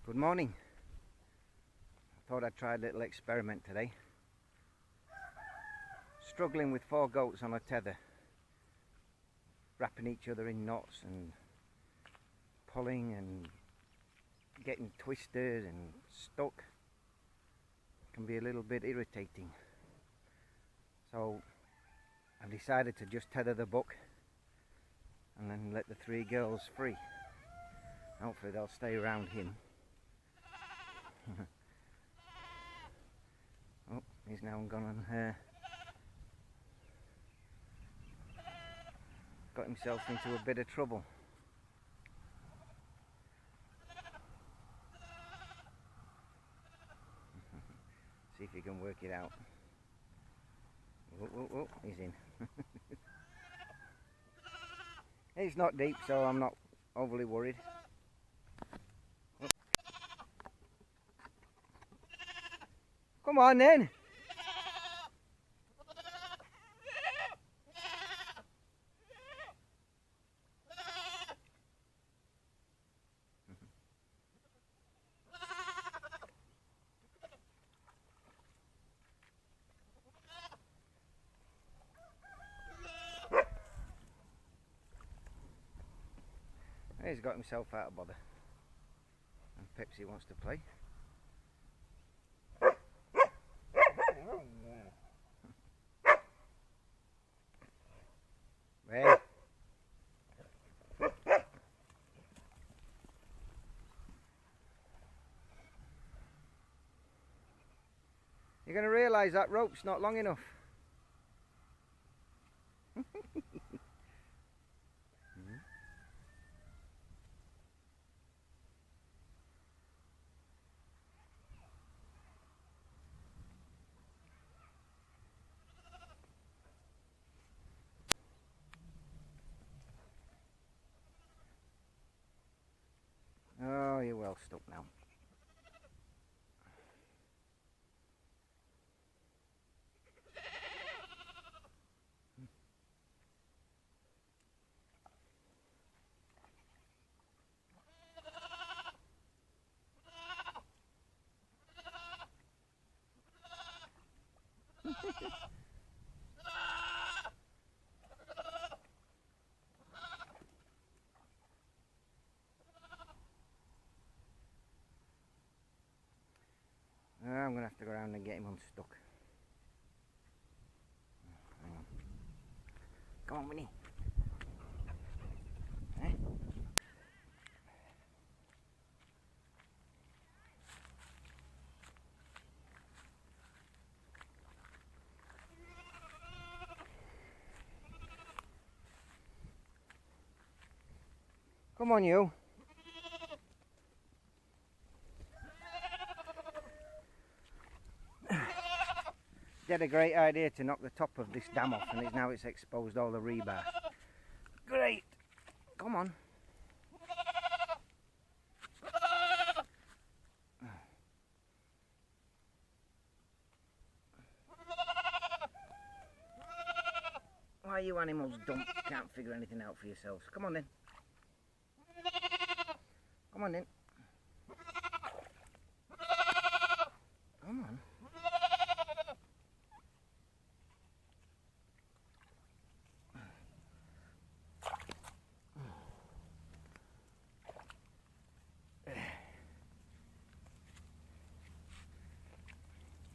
Good morning. I thought I'd try a little experiment today. Struggling with 4 goats on a tether, wrapping each other in knots and pulling and getting twisted and stuck can be a little bit irritating. So I've decided to just tether the buck and then let the 3 girls free. Hopefully they'll stay around him. Oh, he's now gone on her. Got himself into a bit of trouble. See if he can work it out. Oh, he's in. It's not deep, so I'm not overly worried. Come on then. He's got himself out of bother. And Pepsi wants to play. Hey. You're going to realise that rope's not long enough. Oh, you're well stuck now. I'm going to have to go around and get him unstuck. Hang on. Go on, Winnie. Eh? Come on, you. He had a great idea to knock the top of this dam off, and now it's exposed all the rebar. Great! Come on. Why are you animals dumb? Can't figure anything out for yourselves. Come on then. Come on then. Come on.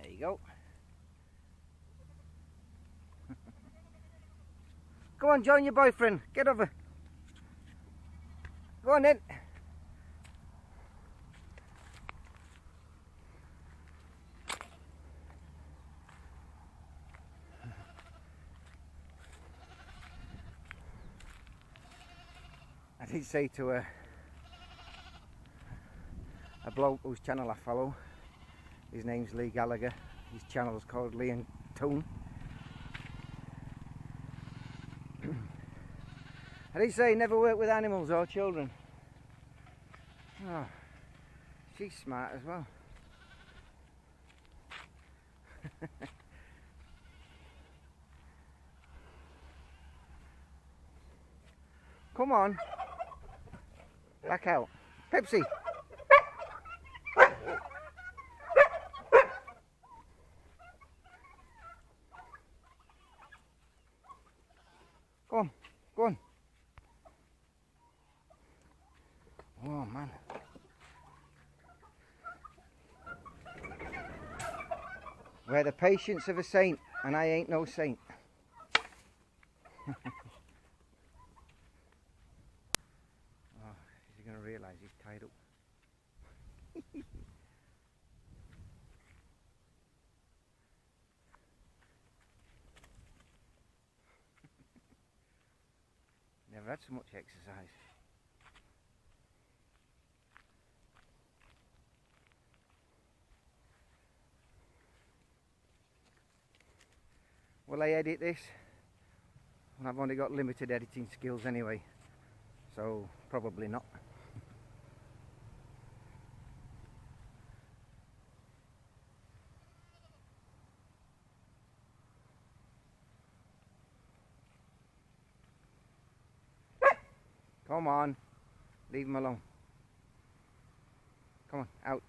There you go. Go on, join your boyfriend. Get over. Go on then. I did say to a bloke whose channel I follow, his name's Lee Gallagher, his channel's called Lee and Toon. I did say never work with animals or children. Oh, she's smart as well. Come on. Back out. Pepsi. Oh man. We're the patience of a saint, and I ain't no saint. Oh, is he going to realise he's tied up? Never had so much exercise. Will I edit this? And I've only got limited editing skills anyway, so probably not. Come on, leave him alone. Come on, out.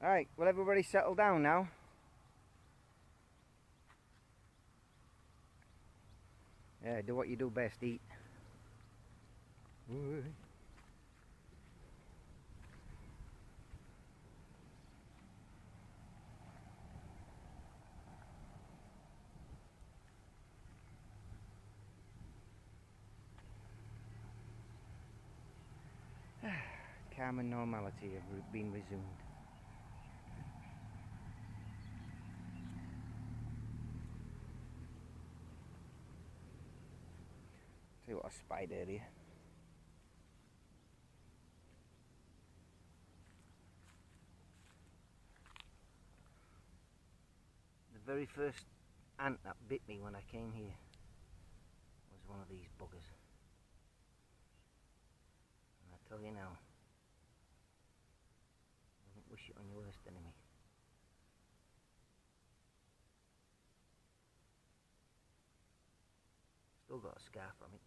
Alright, will everybody settle down now? Yeah, do what you do best, eat. Calm and normality have been resumed. See what I spied earlier. The very first ant that bit me when I came here was one of these buggers. And I tell you now, don't wish it on your worst enemy. Still got a scar from it.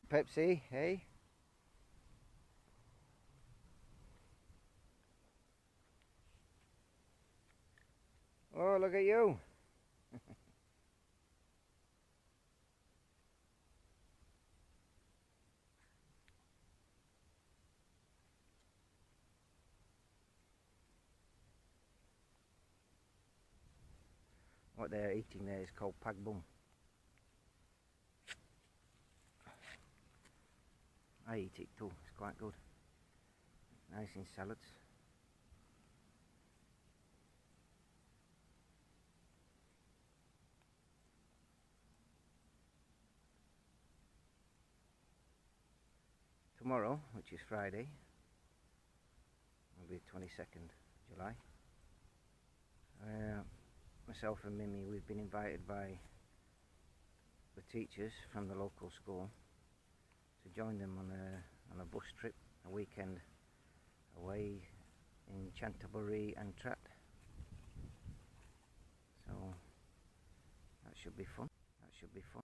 Pepsi, hey? Oh, look at you. What they're eating there is called pag bum. I eat it too, it's quite good. Nice in salads. Tomorrow, which is Friday, will be 22nd July. Myself and Mimi, we've been invited by the teachers from the local school to join them on a bus trip, a weekend away in Canterbury and Trat. So that should be fun. That should be fun.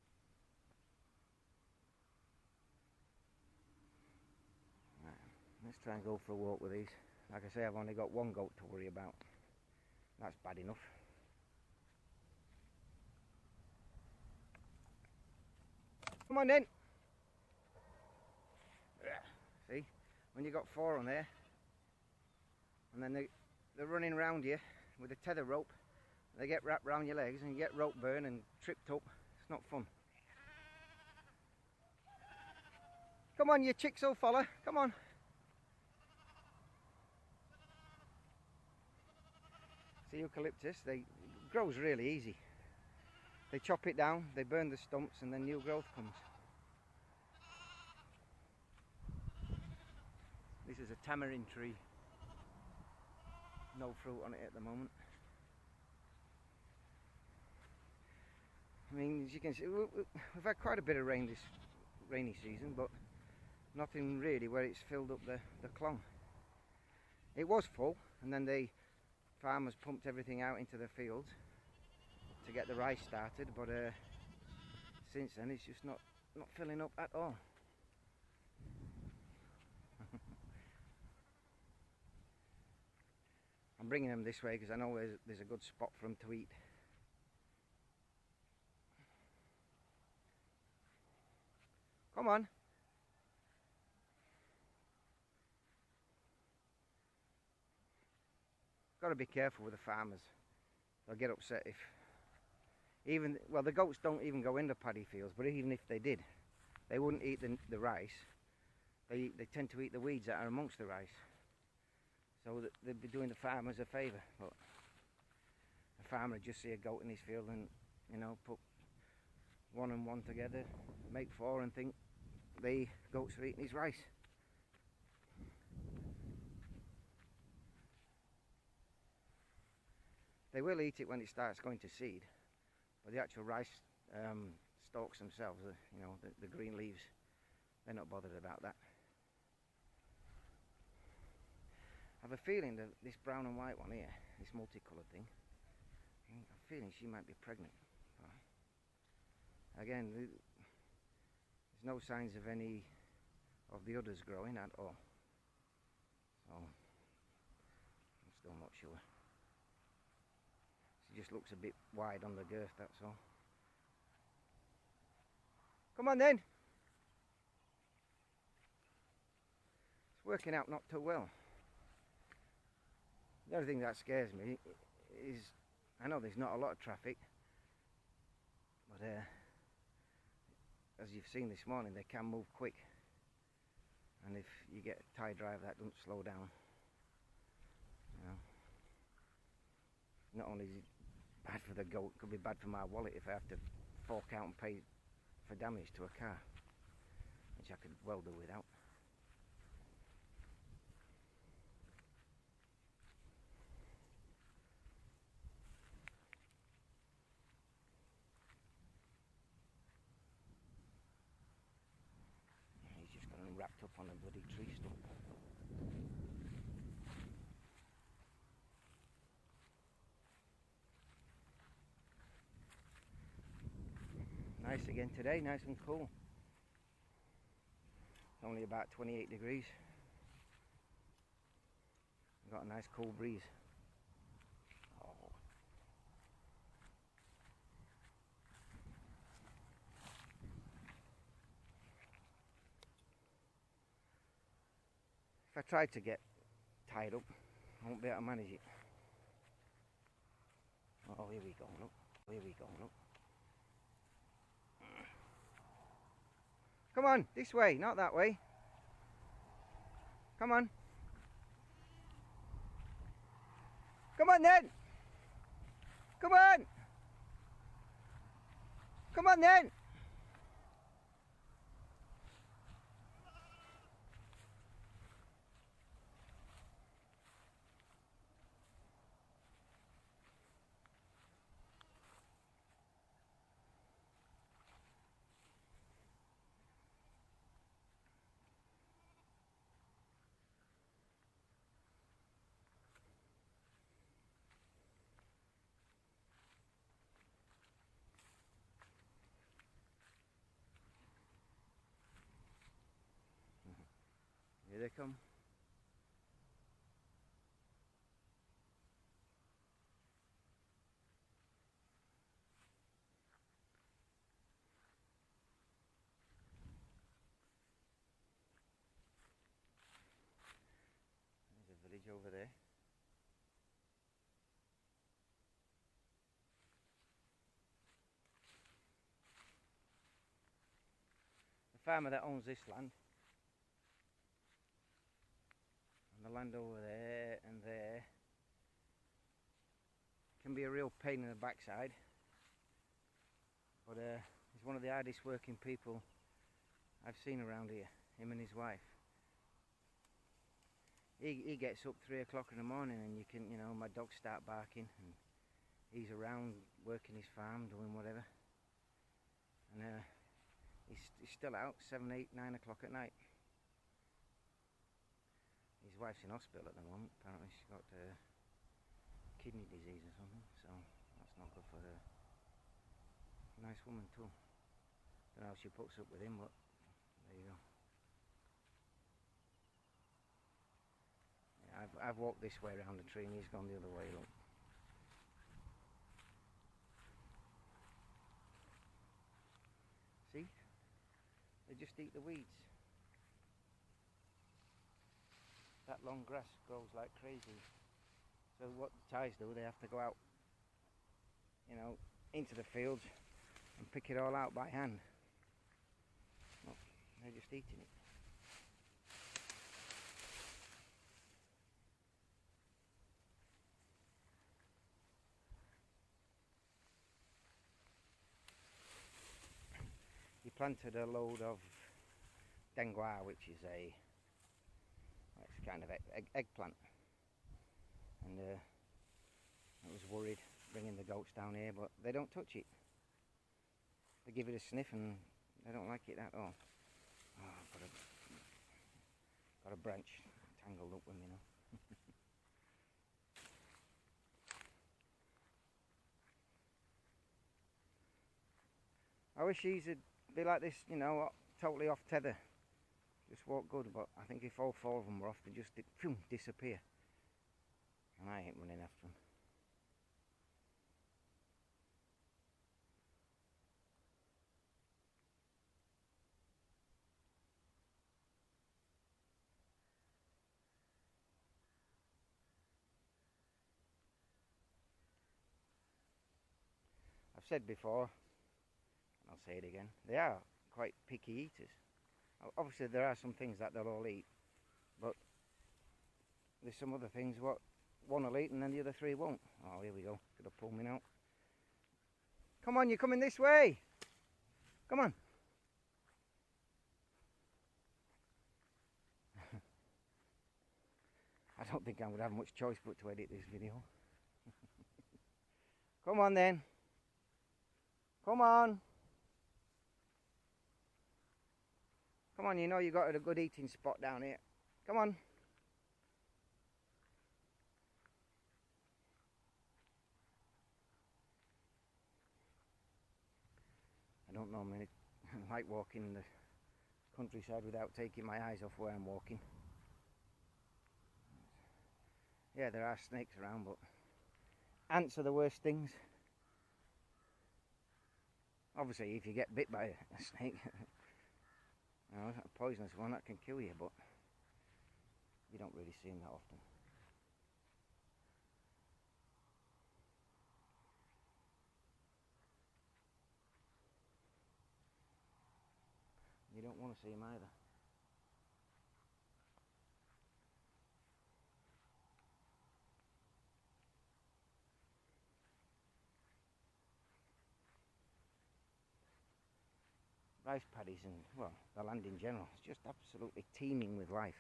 Right, let's try and go for a walk with these. Like I say, I've only got one goat to worry about. That's bad enough. Come on then. See, when you got four on there, and then they're running around you with a tether rope, they get wrapped around your legs and you get rope burn and tripped up. It's not fun. Come on, you chickso fella, come on. See, eucalyptus, it grows really easy. They chop it down, they burn the stumps, and then new growth comes. This is a tamarind tree. No fruit on it at the moment. I mean, as you can see, we've had quite a bit of rain this rainy season, but nothing really where it's filled up the clong. It was full, and then they farmers pumped everything out into the fields to get the rice started, but since then it's just not filling up at all. I'm bringing them this way because I know there's a good spot for them to eat. Come on. Got to be careful with the farmers. They'll get upset if well, the goats don't even go in the paddy fields, but even if they did, they wouldn't eat the rice. They tend to eat the weeds that are amongst the rice. So they'd be doing the farmers a favour. But a farmer would just see a goat in his field and, you know, put one and one together, make four, and think the goats are eating his rice. They will eat it when it starts going to seed, but the actual rice stalks themselves, you know, the green leaves, they're not bothered about that. I have a feeling that this brown and white one here, this multicoloured thing, I'm feeling she might be pregnant. But again, there's no signs of any of the others growing at all, so I'm still not sure. She just looks a bit wide on the girth, that's all. Come on then! It's working out not too well. The only thing that scares me is, I know there's not a lot of traffic, but as you've seen this morning, they can move quick, and if you get a Thai driver that doesn't slow down, you know, not only is it bad for the goat, it could be bad for my wallet if I have to fork out and pay for damage to a car, which I could well do without. He's just got him wrapped up on a bloody tree stump. Nice again today, nice and cool. It's only about 28 degrees. We've got a nice cool breeze. Oh. If I tried to get tied up, I won't be able to manage it. Oh, here we go, look. Here we go, look. Come on, this way, not that way. Come on. Come on then. Come on. Come on then. Here they come. There's a village over there. The farmer that owns this land, and the land over there and there, can be a real pain in the backside, but he's one of the hardest working people I've seen around here, him and his wife. He gets up 3 o'clock in the morning and you can, you know, my dogs start barking and he's around working his farm, doing whatever, and he's still out 7, 8, 9 o'clock at night. His wife's in hospital at the moment. Apparently she's got kidney disease or something, so that's not good for her. Nice woman too. Don't know how she puts up with him, but there you go. Yeah, I've walked this way around the tree and he's gone the other way, look. See? They just eat the weeds. That long grass grows like crazy. So what the Thais do, they have to go out, you know, into the fields and pick it all out by hand. Look, they're just eating it. He planted a load of dengue, which is a, it's kind of eggplant, and I was worried bringing the goats down here, but they don't touch it. They give it a sniff and they don't like it at all. Oh, I've got a branch tangled up with me now. I wish these would be like this, you know, totally off tether. Just walk good, but I think if all 4 of them were off, they'd just disappear. And I ain't running after them. I've said before, and I'll say it again, they are quite picky eaters. Obviously there are some things that they'll all eat, but there's some other things what one will eat and then the other 3 won't. Oh, here we go. Could have pulled me out. Come on, you're coming this way. Come on. I don't think I would have much choice but to edit this video. Come on then. Come on. Come on, you know you got a good eating spot down here. Come on. I don't normally like walking in the countryside without taking my eyes off where I'm walking. Yeah, there are snakes around, but ants are the worst things. Obviously, if you get bit by a snake, you know, a poisonous one, that can kill you, but you don't really see them that often. You don't want to see them either. Rice paddies and, well, the land in general is just absolutely teeming with life.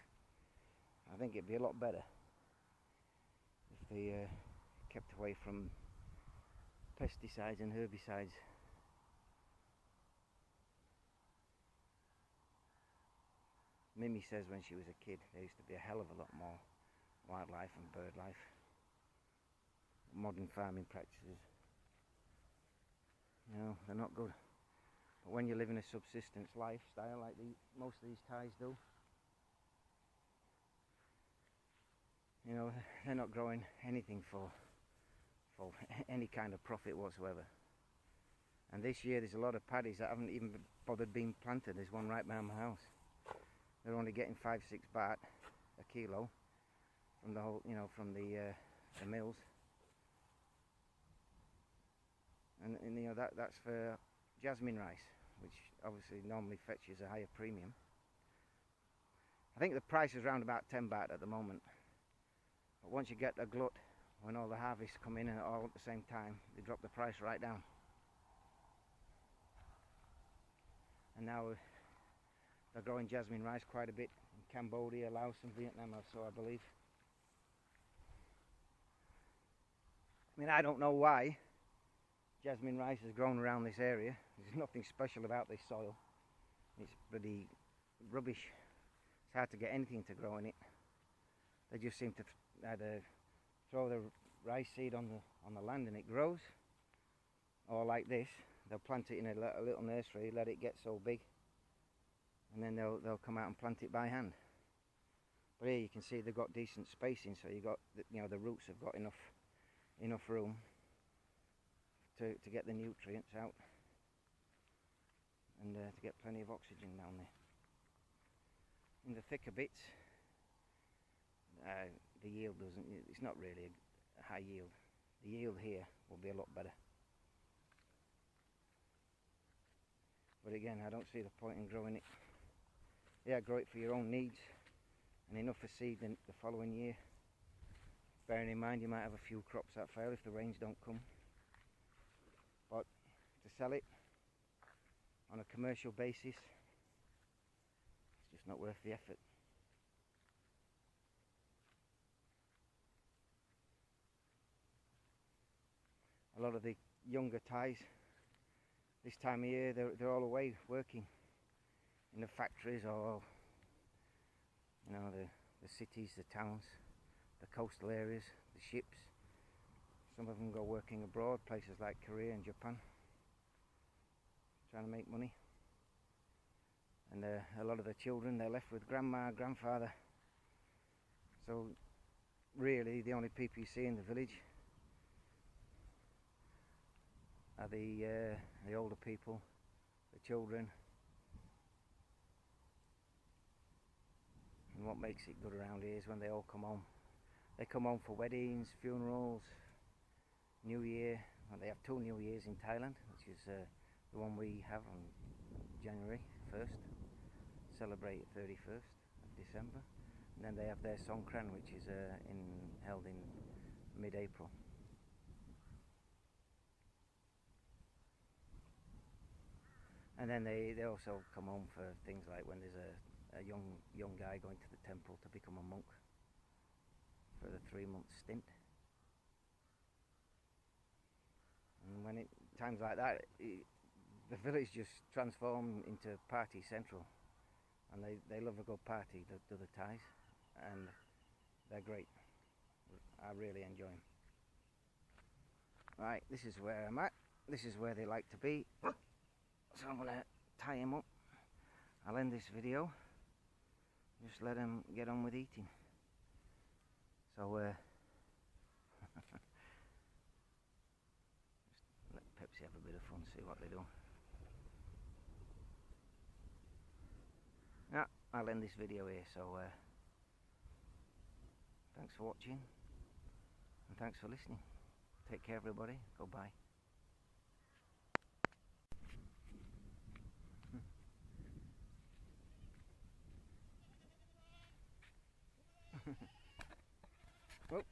I think it'd be a lot better if they kept away from pesticides and herbicides. Mimi says when she was a kid there used to be a hell of a lot more wildlife and bird life. Modern farming practices, you know, they're not good. But when you live in a subsistence lifestyle like most of these Thais do, you know, they're not growing anything for any kind of profit whatsoever. And this year there's a lot of paddies that haven't even bothered being planted. There's one right behind my house. They're only getting 5-6 baht a kilo from the whole, you know, from the mills. And you know that's for jasmine rice, which obviously normally fetches a higher premium. I think the price is around about 10 baht at the moment. But once you get a glut, when all the harvests come in and all at the same time, they drop the price right down. And now they're growing jasmine rice quite a bit in Cambodia, Laos and Vietnam also, I believe. I mean, I don't know why jasmine rice has grown around this area. There's nothing special about this soil. It's bloody rubbish. It's hard to get anything to grow in it. They just seem to either throw the rice seed on the land and it grows, or like this, they'll plant it in a little nursery, let it get so big, and then they'll come out and plant it by hand. But here you can see they've got decent spacing, so you got the roots have got enough room to get the nutrients out and to get plenty of oxygen down there. In the thicker bits, the yield it's not really a high yield. The yield here will be a lot better. But again, I don't see the point in growing it. Yeah, grow it for your own needs and enough for seed the following year. Bearing in mind you might have a few crops that fail if the rains don't come. But to sell it on a commercial basis, it's just not worth the effort. A lot of the younger Thais this time of year, they're all away working in the factories or the cities, the towns, the coastal areas, the ships. Some of them go working abroad, places like Korea and Japan, trying to make money. And a lot of the children, they're left with grandma, grandfather. So really the only people you see in the village are the older people, the children. And what makes it good around here is when they all come home. They come home for weddings, funerals, New Year. Well, they have 2 New Years in Thailand, which is the one we have on January 1st, celebrate 31st of December. And then they have their Songkran, which is held in mid-April. And then they also come home for things like when there's a young guy going to the temple to become a monk for the 3-month stint. And when times like that, the village just transforms into party central, and they love a good party, the Thais, and they're great. I really enjoy them. Right, this is where I'm at. This is where they like to be. So I'm gonna tie him up. I'll end this video. Just let him get on with eating. So just let Pepsi have a bit of fun, see what they do. Yeah, I'll end this video here. So thanks for watching and thanks for listening. Take care, everybody. Goodbye. Well,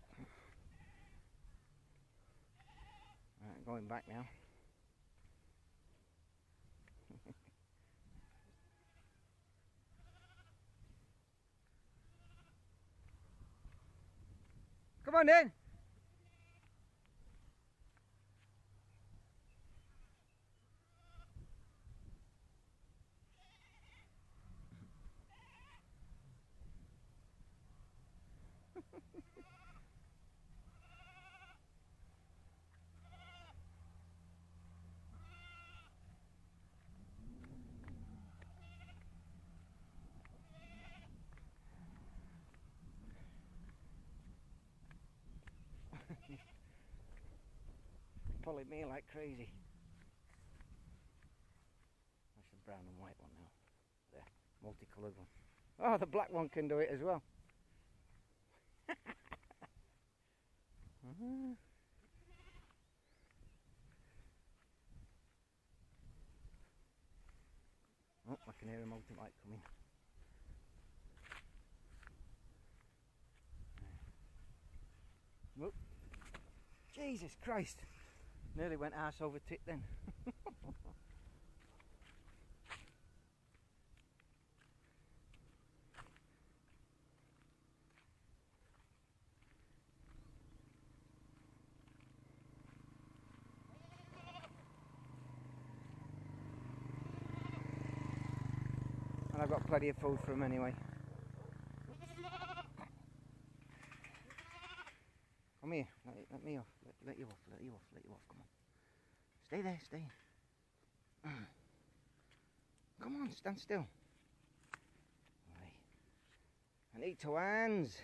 right, going back now. Come on then. Pulling me like crazy. That's the brown and white one now. The multicoloured one. Oh, the black one can do it as well. Oh, I can hear a multi-light coming. Whoop. Jesus Christ! Nearly went arse over tit then. And I've got plenty of food for him anyway. Come here. Let me off. Let you off. Let you off. Let you off. Come on. Stay there. Stay. Come on. Stand still. Right. I need 2 hands.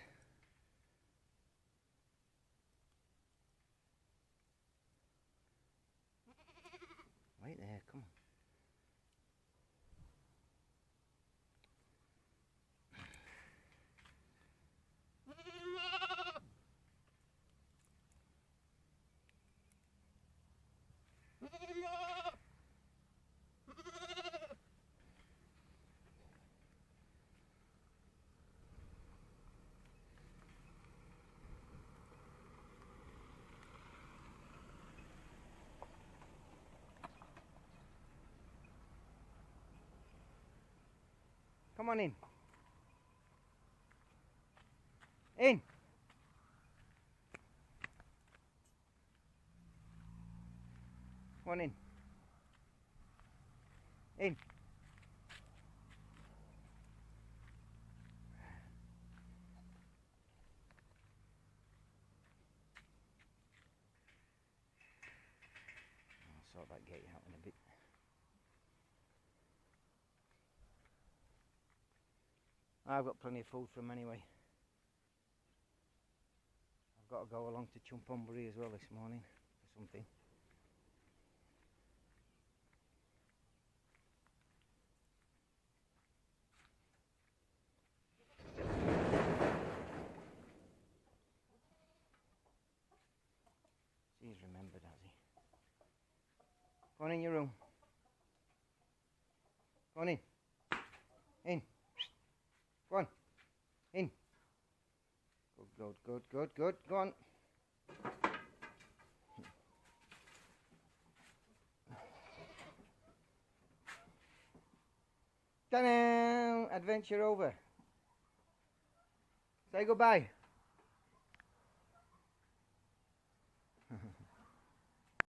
Right there. Come on. Come on in. In. Come on in. In. I'll sort that gate out in a bit. I've got plenty of food for them anyway. I've got to go along to Chumpumbury as well this morning for something. He's remembered, has he? Go on in your room. Go on in. In. Go on. In. Good, good, good, good. Go on. Ta-da! Adventure over. Say goodbye.